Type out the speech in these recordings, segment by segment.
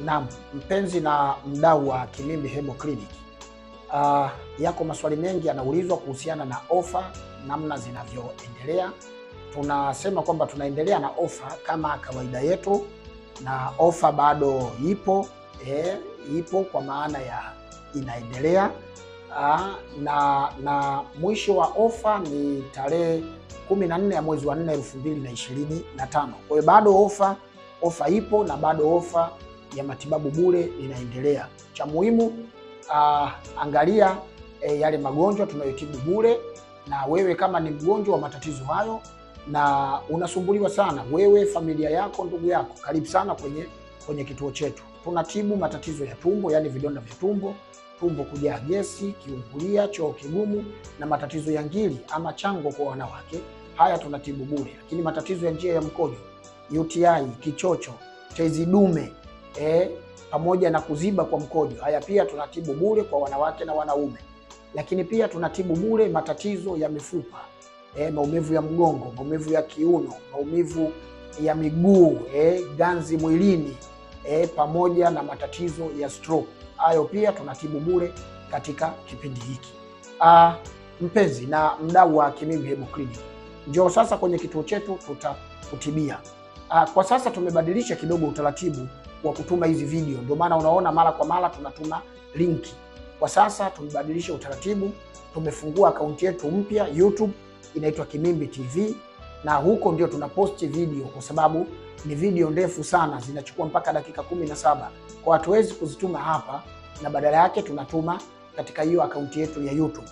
Naam, mpenzi na mdau wa Kimimbi Herbal Clinic. Yako maswali mengi yanaulizwa kuhusiana na ofa, namna zinavyoendelea. Tunasema kwamba tunaendelea na ofa kama kawaida yetu, na ofa bado ipo kwa maana ya inaendelea. Na mwisho wa ofa ni tarehe 14 ya mwezi wa 4 2025. Kwa hiyo bado ofa ipo na bado ofa ya matibabu bure inaendelea. Cha muhimu angalia yale magonjwa tunayotibu bure, na wewe kama ni mgonjwa wa matatizo hayo na unasumbuliwa sana, wewe, familia yako, ndugu yako, karibu sana kwenye kituo chetu. Tunatibu matatizo ya tumbo, yani vidonda vya tumbo kujaa gesi, kiungulia, choo kigumu, na matatizo ya ngiri ama chango kwa wanawake. Haya tunatibu bure. Lakini matatizo ya njia ya mkojo, UTI, kichocho, tezi dume, pamoja na kuziba kwa mkojo, haya pia tunatibu bure kwa wanawake na wanaume. Lakini pia tunatibu bure matatizo ya mifupa, maumivu ya mgongo, maumivu ya kiuno, maumivu ya miguu, ganzi mwilini, pamoja na matatizo ya stroke. Hayo pia tunatibu bure katika kipindi hiki. Mpenzi na mdau wa Kimimbi Herbal Clinic, njoo sasa kwenye kituo chetu, tutakutibia. Kwa sasa tumebadilisha kidogo utaratibu wa kutuma hizi video, ndio maana unaona mara kwa mara tunatuma linki. Kwa sasa tumebadilisha utaratibu, tumefungua akaunti yetu mpya YouTube, inaitwa Kimimbi TV, na huko ndio tunaposti video, kwa sababu ni video ndefu sana, zinachukua mpaka dakika 17. Kwa hatuwezi kuzituma hapa, na badala yake tunatuma katika hiyo akaunti yetu ya YouTube.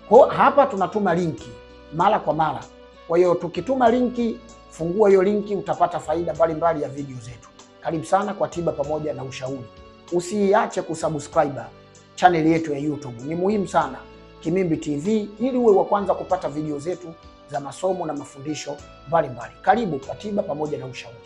Kwa hapa tunatuma linki mara kwa mara. Kwa hiyo tukituma linki, fungua hiyo linki, utapata faida mbalimbali ya video zetu. Karibu sana kwa tiba pamoja na ushauri. Usiache kusubscribe channel yetu ya YouTube. Ni muhimu sana, Kimimbi TV, ili uwe wa kwanza kupata video zetu za masomo na mafundisho mbalimbali. Karibu kwa tiba pamoja na ushauri.